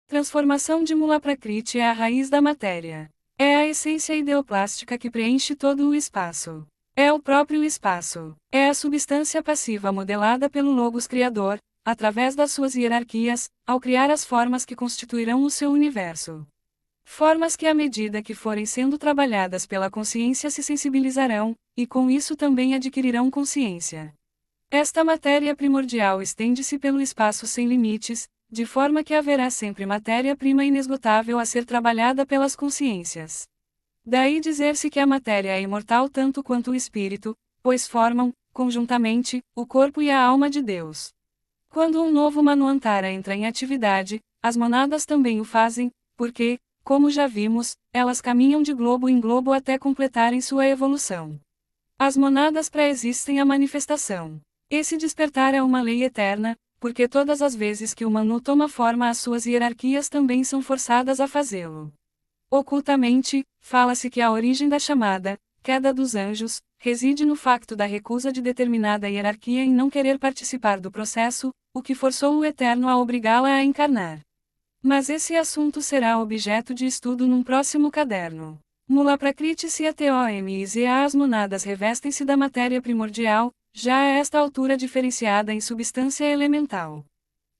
Transformação de Mula Prakriti é a raiz da matéria. É a essência ideoplástica que preenche todo o espaço. É o próprio espaço. É a substância passiva modelada pelo Logos Criador, através das suas hierarquias, ao criar as formas que constituirão o seu universo. Formas que à medida que forem sendo trabalhadas pela consciência se sensibilizarão, e com isso também adquirirão consciência. Esta matéria primordial estende-se pelo espaço sem limites, de forma que haverá sempre matéria-prima inesgotável a ser trabalhada pelas consciências. Daí dizer-se que a matéria é imortal tanto quanto o espírito, pois formam, conjuntamente, o corpo e a alma de Deus. Quando um novo Manvantara entra em atividade, as monadas também o fazem, porque, como já vimos, elas caminham de globo em globo até completarem sua evolução. As monadas pré-existem à manifestação. Esse despertar é uma lei eterna, porque todas as vezes que o Manu toma forma as suas hierarquias também são forçadas a fazê-lo. Ocultamente, fala-se que a origem da chamada queda dos anjos reside no facto da recusa de determinada hierarquia em não querer participar do processo, o que forçou o Eterno a obrigá-la a encarnar. Mas esse assunto será objeto de estudo num próximo caderno. Mula Prakriti se a TOMs e as monadas revestem-se da matéria primordial, já a esta altura diferenciada em substância elemental.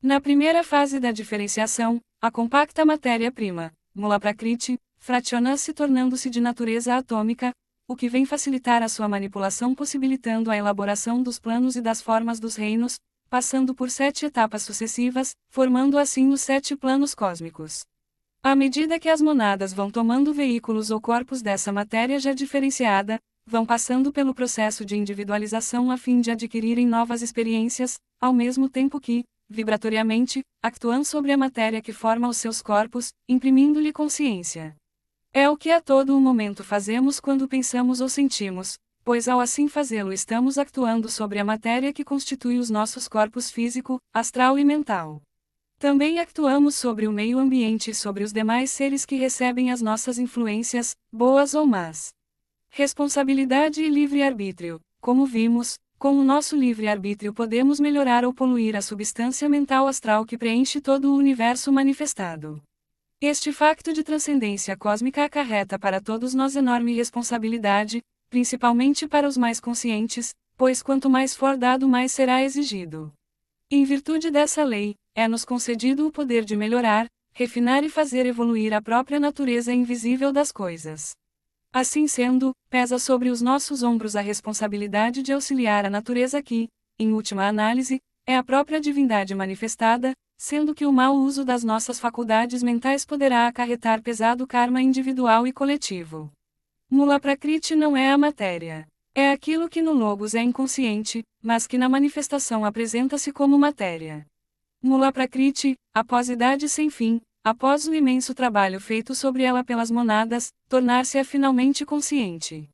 Na primeira fase da diferenciação, a compacta matéria-prima, Mula Prakriti, fraciona-se tornando-se de natureza atômica, o que vem facilitar a sua manipulação possibilitando a elaboração dos planos e das formas dos reinos, passando por 7 etapas sucessivas, formando assim os 7 planos cósmicos. À medida que as monadas vão tomando veículos ou corpos dessa matéria já diferenciada, vão passando pelo processo de individualização a fim de adquirirem novas experiências, ao mesmo tempo que, vibratoriamente, actuam sobre a matéria que forma os seus corpos, imprimindo-lhe consciência. É o que a todo o momento fazemos quando pensamos ou sentimos, pois ao assim fazê-lo estamos actuando sobre a matéria que constitui os nossos corpos físico, astral e mental. Também actuamos sobre o meio ambiente e sobre os demais seres que recebem as nossas influências, boas ou más. Responsabilidade e livre-arbítrio. Como vimos, com o nosso livre-arbítrio podemos melhorar ou poluir a substância mental astral que preenche todo o universo manifestado. Este facto de transcendência cósmica acarreta para todos nós enorme responsabilidade, principalmente para os mais conscientes, pois quanto mais for dado mais será exigido. Em virtude dessa lei, é-nos concedido o poder de melhorar, refinar e fazer evoluir a própria natureza invisível das coisas. Assim sendo, pesa sobre os nossos ombros a responsabilidade de auxiliar a natureza que, em última análise, é a própria divindade manifestada, sendo que o mau uso das nossas faculdades mentais poderá acarretar pesado karma individual e coletivo. Mula Prakriti não é a matéria. É aquilo que no Logos é inconsciente, mas que na manifestação apresenta-se como matéria. Mula Prakriti, após idade sem fim, após o imenso trabalho feito sobre ela pelas monadas, tornar-se-á finalmente consciente.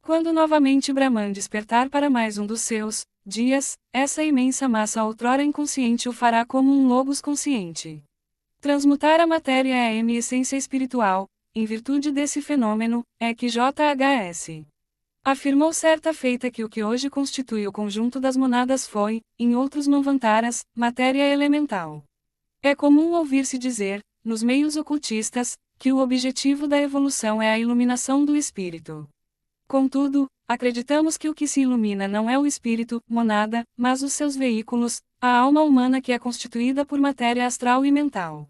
Quando novamente Brahman despertar para mais um dos seus dias, essa imensa massa outrora inconsciente o fará como um Logos consciente. Transmutar a matéria é a essência espiritual, em virtude desse fenômeno, é que JHS afirmou certa feita que o que hoje constitui o conjunto das monadas foi, em outros Manvantaras, matéria elemental. É comum ouvir-se dizer, nos meios ocultistas, que o objetivo da evolução é a iluminação do espírito. Contudo, acreditamos que o que se ilumina não é o espírito, monada, mas os seus veículos, a alma humana que é constituída por matéria astral e mental.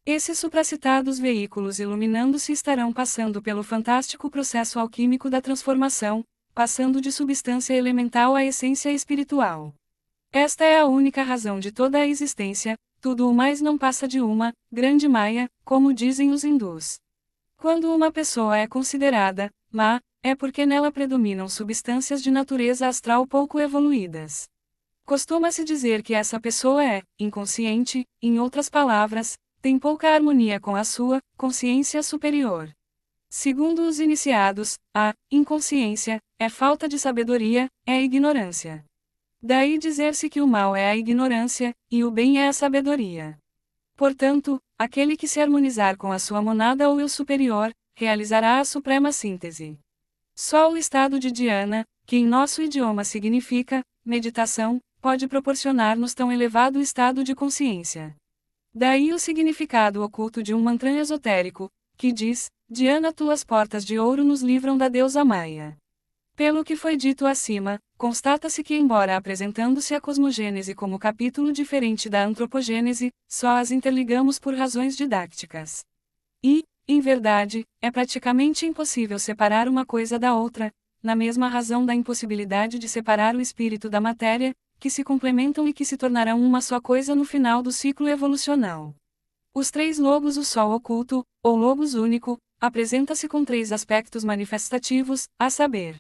Esses supracitados veículos iluminando-se estarão passando pelo fantástico processo alquímico da transformação, passando de substância elemental à essência espiritual. Esta é a única razão de toda a existência, tudo o mais não passa de uma grande maia, como dizem os hindus. Quando uma pessoa é considerada má, é porque nela predominam substâncias de natureza astral pouco evoluídas. Costuma-se dizer que essa pessoa é inconsciente, em outras palavras, tem pouca harmonia com a sua consciência superior. Segundo os iniciados, a inconsciência é falta de sabedoria, é ignorância. Daí dizer-se que o mal é a ignorância, e o bem é a sabedoria. Portanto, aquele que se harmonizar com a sua monada ou eu superior, realizará a suprema síntese. Só o estado de dhyana, que em nosso idioma significa meditação, pode proporcionar-nos tão elevado estado de consciência. Daí o significado oculto de um mantra esotérico, que diz: Diana, tuas portas de ouro nos livram da deusa Maia. Pelo que foi dito acima, constata-se que, embora apresentando-se a cosmogênese como capítulo diferente da antropogênese, só as interligamos por razões didáticas. E, em verdade, é praticamente impossível separar uma coisa da outra, na mesma razão da impossibilidade de separar o espírito da matéria, que se complementam e que se tornarão uma só coisa no final do ciclo evolucional. Os três logos, o Sol oculto, ou logos único, apresenta-se com três aspectos manifestativos, a saber: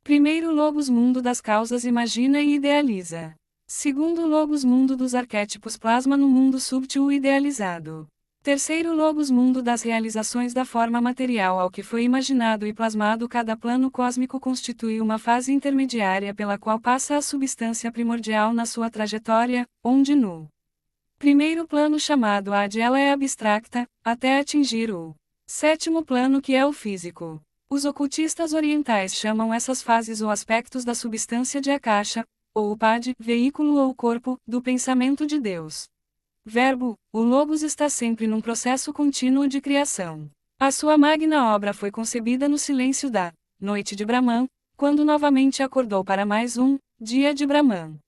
primeiro logos mundo das causas imagina e idealiza. Segundo logos mundo dos arquétipos plasma no mundo súbtil idealizado. Terceiro logos mundo das realizações da forma material ao que foi imaginado e plasmado. Cada plano cósmico constitui uma fase intermediária pela qual passa a substância primordial na sua trajetória, onde no primeiro plano chamado Adi ela é abstracta, até atingir o sétimo plano que é o físico. Os ocultistas orientais chamam essas fases ou aspectos da substância de Akasha, ou o Pad, veículo ou corpo, do pensamento de Deus. Verbo, o Logos está sempre num processo contínuo de criação. A sua magna obra foi concebida no silêncio da noite de Brahman, quando novamente acordou para mais um dia de Brahman.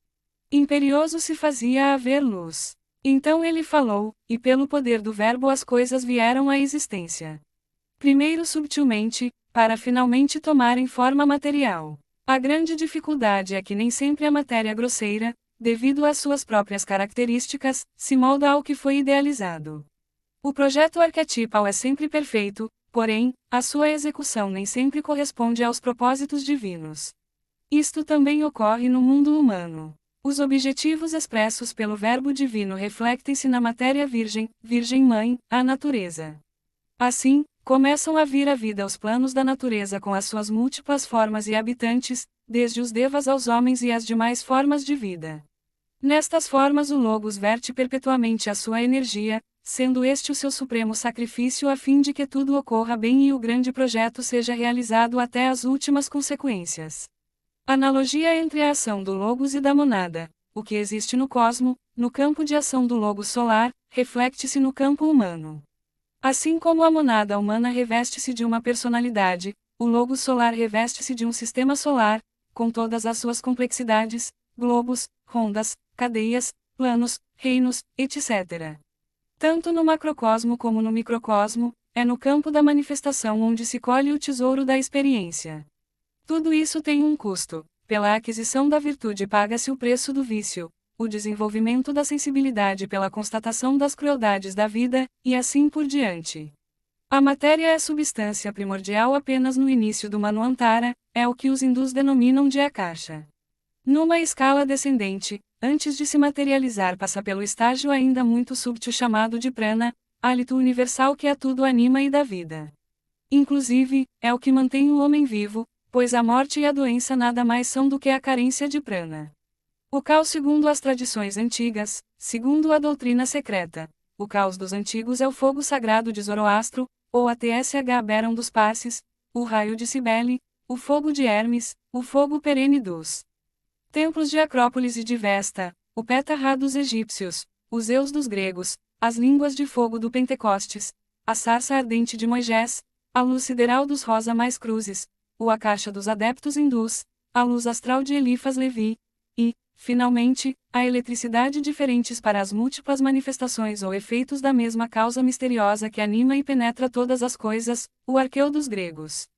Imperioso se fazia haver luz. Então ele falou, e pelo poder do Verbo as coisas vieram à existência. Primeiro subtilmente, para finalmente tomarem forma material. A grande dificuldade é que nem sempre a matéria grosseira, devido às suas próprias características, se molda ao que foi idealizado. O projeto arquetipal é sempre perfeito, porém, a sua execução nem sempre corresponde aos propósitos divinos. Isto também ocorre no mundo humano. Os objetivos expressos pelo Verbo divino refletem-se na matéria virgem, Virgem Mãe, a natureza. Assim, começam a vir à vida os planos da natureza com as suas múltiplas formas e habitantes, desde os devas aos homens e as demais formas de vida. Nestas formas o Logos verte perpetuamente a sua energia, sendo este o seu supremo sacrifício a fim de que tudo ocorra bem e o grande projeto seja realizado até as últimas consequências. Analogia entre a ação do Logos e da monada. O que existe no cosmo, no campo de ação do Logos solar, reflete-se no campo humano. Assim como a monada humana reveste-se de uma personalidade, o Logos solar reveste-se de um sistema solar, com todas as suas complexidades, globos, rondas, cadeias, planos, reinos, etc. Tanto no macrocosmo como no microcosmo, é no campo da manifestação onde se colhe o tesouro da experiência. Tudo isso tem um custo. Pela aquisição da virtude paga-se o preço do vício, o desenvolvimento da sensibilidade pela constatação das crueldades da vida, e assim por diante. A matéria é substância primordial apenas no início do Manvantara, é o que os hindus denominam de Akasha. Numa escala descendente, antes de se materializar passa pelo estágio ainda muito súbtil chamado de prana, hálito universal que a tudo anima e dá vida. Inclusive, é o que mantém o homem vivo, pois a morte e a doença nada mais são do que a carência de prana. O caos segundo as tradições antigas, segundo a doutrina secreta, o caos dos antigos é o fogo sagrado de Zoroastro, ou a Tsh Beron dos Parsis, o raio de Cibele, o fogo de Hermes, o fogo perene dos templos de Acrópolis e de Vesta, o Ptah dos egípcios, os Zeus dos gregos, as línguas de fogo do Pentecostes, a sarça ardente de Moisés, a luz sideral dos Rosa mais Cruzes, o Akasha dos adeptos hindus, a luz astral de Elifas Levi, e, finalmente, a eletricidade diferentes para as múltiplas manifestações ou efeitos da mesma causa misteriosa que anima e penetra todas as coisas, o arqueu dos gregos.